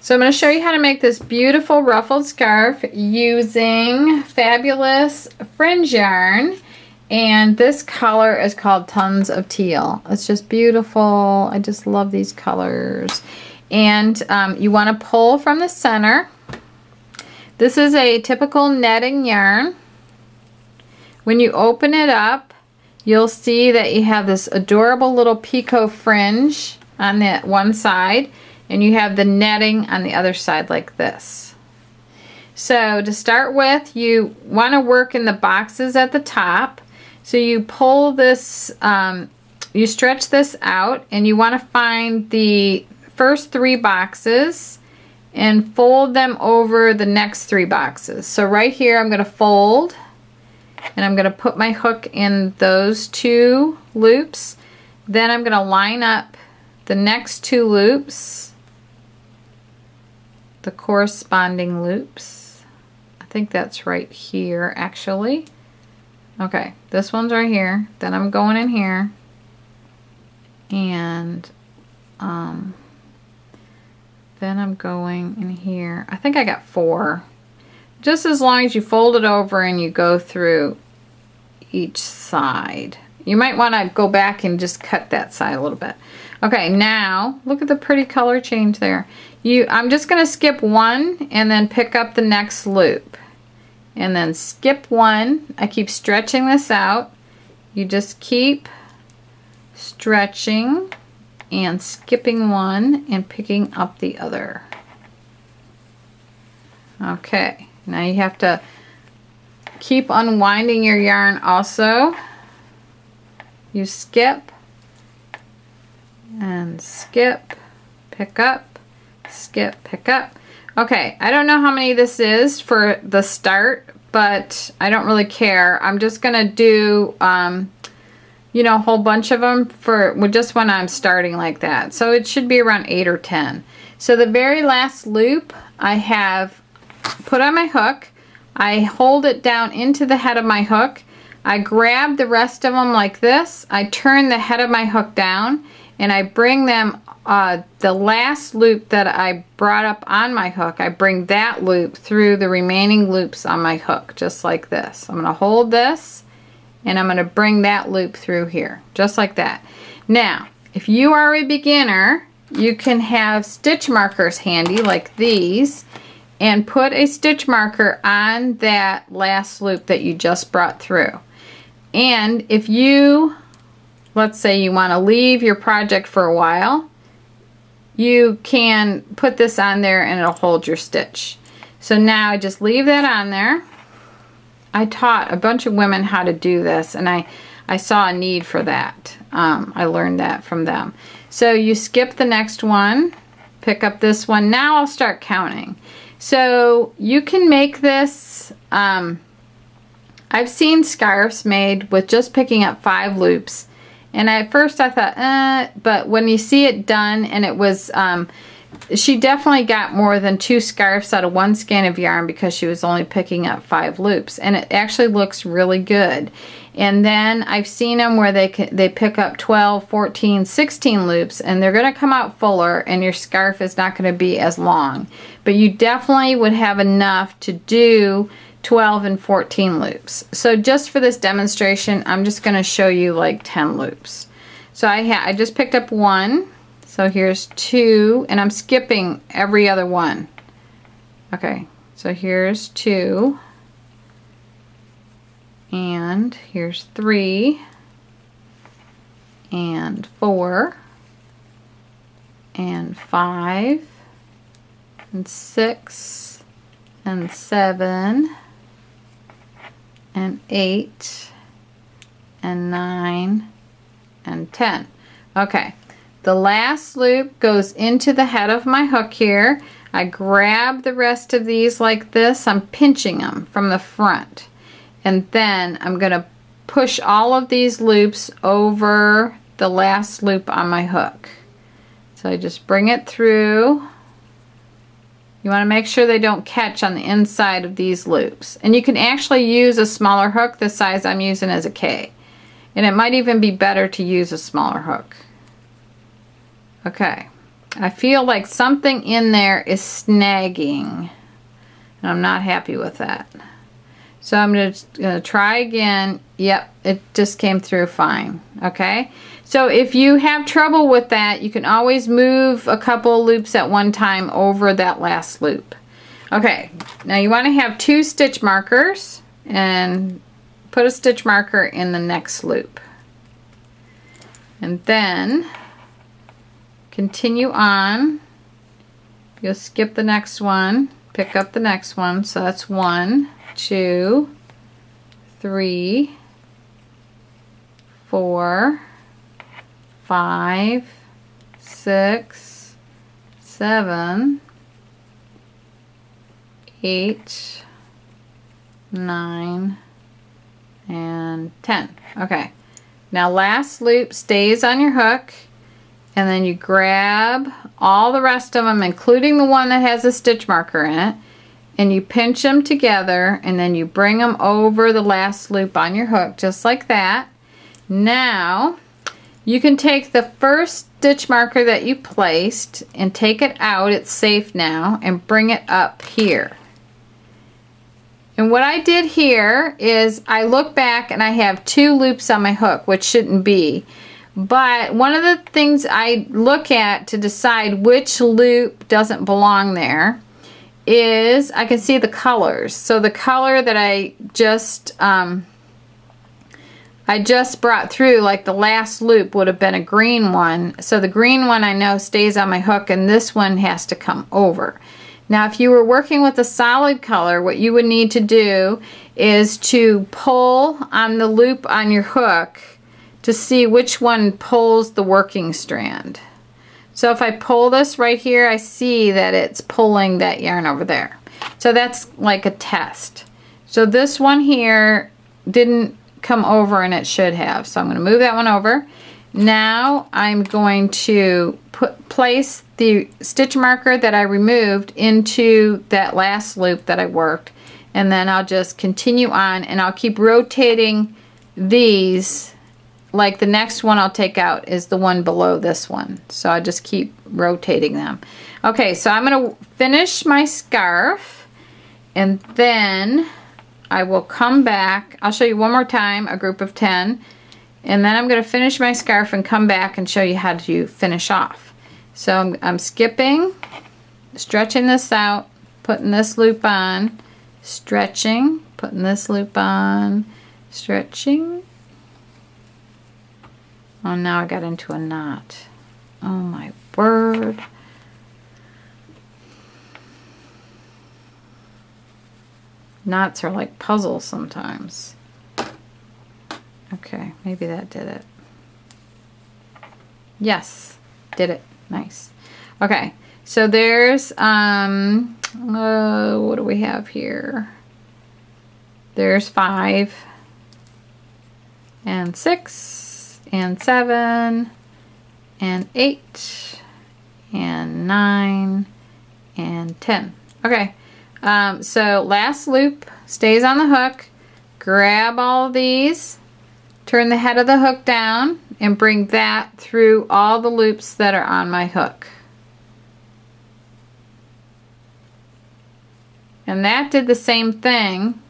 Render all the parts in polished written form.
So I'm going to show you how to make this beautiful ruffled scarf using fabulous fringe yarn. And this color is called Tons of Teal. It's just beautiful. I just love these colors. And you want to pull from the center. This is a typical netting yarn. When you open it up, you'll see that you have this adorable little picot fringe on that one side. And you have the netting on the other side like this. So to start with, you want to work in the boxes at the top. So you pull this, you stretch this out, and you want to find the first 3 boxes and fold them over the next 3 boxes. So right here I'm going to fold, and I'm going to put my hook in those 2 loops. Then I'm going to line up the next 2 loops, the corresponding loops. I think that's right here actually. Okay, this one's right here. Then I'm going in here, and then I'm going in here. I think I got 4. Just as long as you fold it over and you go through each side. You might want to go back and just cut that side a little bit. Okay, now look at the pretty color change there. I'm just going to skip 1 and then pick up the next loop. And then skip 1. I keep stretching this out. You just keep stretching and skipping 1 and picking up the other. Okay, now you have to keep unwinding your yarn also. You skip and skip, pick up, skip, pick up. Okay, I don't know how many this is for the start, but I don't really care. I'm just gonna do, you know, a whole bunch of them for just when I'm starting like that. So it should be around 8 or 10. So the very last loop I have put on my hook. I hold it down into the head of my hook. I grab the rest of them like this. I turn the head of my hook down, and I bring them, the last loop that I brought up on my hook, I bring that loop through the remaining loops on my hook, just like this. I'm going to hold this, and I'm going to bring that loop through here, just like that. Now, if you are a beginner, you can have stitch markers handy, like these, and put a stitch marker on that last loop that you just brought through. And if you, let's say you want to leave your project for a while, you can put this on there and it'll hold your stitch. So now I just leave that on there. I taught a bunch of women how to do this, and I saw a need for that. I learned that from them. So you skip the next one, pick up this one. Now I'll start counting. So you can make this, I've seen scarves made with just picking up 5 loops. And at first I thought, but when you see it done, and it was, she definitely got more than 2 scarves out of 1 skein of yarn because she was only picking up 5 loops. And it actually looks really good. And then I've seen them where they pick up 12, 14, 16 loops, and they're going to come out fuller, and your scarf is not going to be as long. But you definitely would have enough to do 12 and 14 loops. So just for this demonstration, I'm just going to show you like 10 loops. So I just picked up 1. So here's 2, and I'm skipping every other one. Okay, so here's 2. And here's 3. And 4. And 5. And 6. And 7. And 8. And 9. And 10. Okay. The last loop goes into the head of my hook here. I grab the rest of these like this. I'm pinching them from the front. And then I'm going to push all of these loops over the last loop on my hook. So I just bring it through. You want to make sure they don't catch on the inside of these loops. And you can actually use a smaller hook. The size I'm using is a K. And it might even be better to use a smaller hook. Okay, I feel like something in there is snagging, and I'm not happy with that. So I'm gonna try again. Yep, it just came through fine. Okay, so if you have trouble with that, you can always move a couple loops at one time over that last loop. Okay, now you want to have 2 stitch markers and put a stitch marker in the next loop. And then continue on. You'll skip the next one, pick up the next one. So that's 1, 2, 3, 4, 5, 6, 7, 8, 9, and 10. Okay, now last loop stays on your hook, and then you grab all the rest of them, including the one that has a stitch marker in it, and you pinch them together, and then you bring them over the last loop on your hook, just like that. Now you can take the first stitch marker that you placed and take it out, it's safe now, and bring it up here. And what I did here is I look back and I have 2 loops on my hook, which shouldn't be. But one of the things I look at to decide which loop doesn't belong there is I can see the colors. So the color that I just brought through, like the last loop would have been a green one. So the green one I know stays on my hook, and this one has to come over. Now if you were working with a solid color, what you would need to do is to pull on the loop on your hook to see which one pulls the working strand. So if I pull this right here, I see that it's pulling that yarn over there. So that's like a test. So this one here didn't come over, and it should have. So I'm going to move that one over. Now I'm going to place the stitch marker that I removed into that last loop that I worked, and then I'll just continue on, and I'll keep rotating these. Like the next one I'll take out is the one below this one, so I just keep rotating them. Okay, so I'm going to finish my scarf, and then I will come back. I'll show you one more time, a group of 10, and then I'm going to finish my scarf and come back and show you how to finish off. So I'm skipping, stretching this out, putting this loop on, stretching, putting this loop on, stretching. Oh, now I got into a knot. Oh my word. Knots are like puzzles sometimes. Okay, maybe that did it. Yes, did it. Nice. Okay, so there's, what do we have here? There's 5 and 6 and 7 and 8 and 9 and 10. Okay, so last loop stays on the hook. Grab all of these, turn the head of the hook down, and bring that through all the loops that are on my hook. And that did the same thing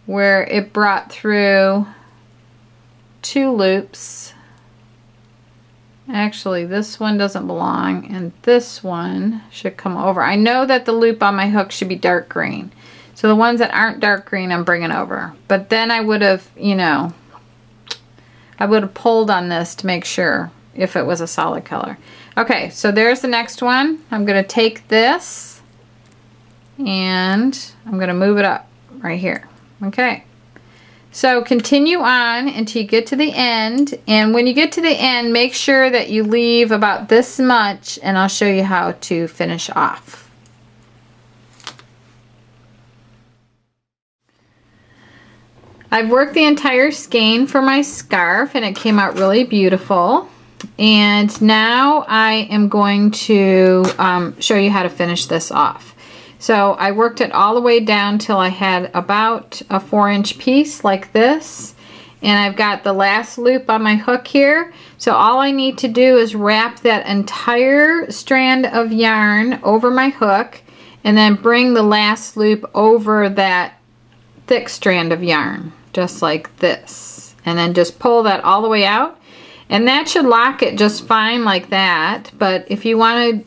where it brought through 2 loops. Actually, this one doesn't belong, and this one should come over. I know that the loop on my hook should be dark green. So the ones that aren't dark green, I'm bringing over. But then I would have, you know, I would have pulled on this to make sure if it was a solid color. Okay, so there's the next one. I'm going to take this and I'm going to move it up right here. Okay. So continue on until you get to the end, and when you get to the end, make sure that you leave about this much, and I'll show you how to finish off. I've worked the entire skein for my scarf, and it came out really beautiful. And now I am going to show you how to finish this off. So I worked it all the way down till I had about a 4-inch piece like this, and I've got the last loop on my hook here. So all I need to do is wrap that entire strand of yarn over my hook and then bring the last loop over that thick strand of yarn, just like this. And then just pull that all the way out. And that should lock it just fine like that. But if you want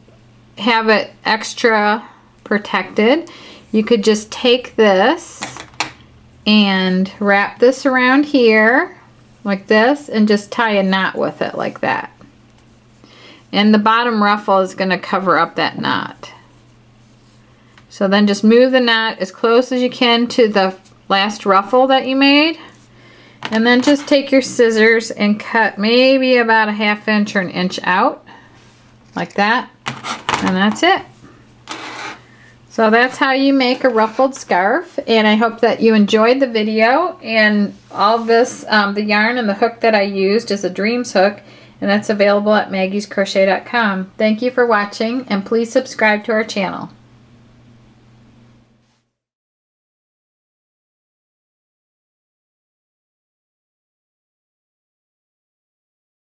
to have it extra protected, you could just take this and wrap this around here like this and just tie a knot with it like that. And the bottom ruffle is going to cover up that knot. So then just move the knot as close as you can to the last ruffle that you made. And then just take your scissors and cut maybe about a 1/2 inch or 1 inch out like that. And that's it. So that's how you make a ruffled scarf, and I hope that you enjoyed the video. And all this, the yarn and the hook that I used is a Dreams hook, and that's available at maggiescrochet.com. Thank you for watching, and please subscribe to our channel.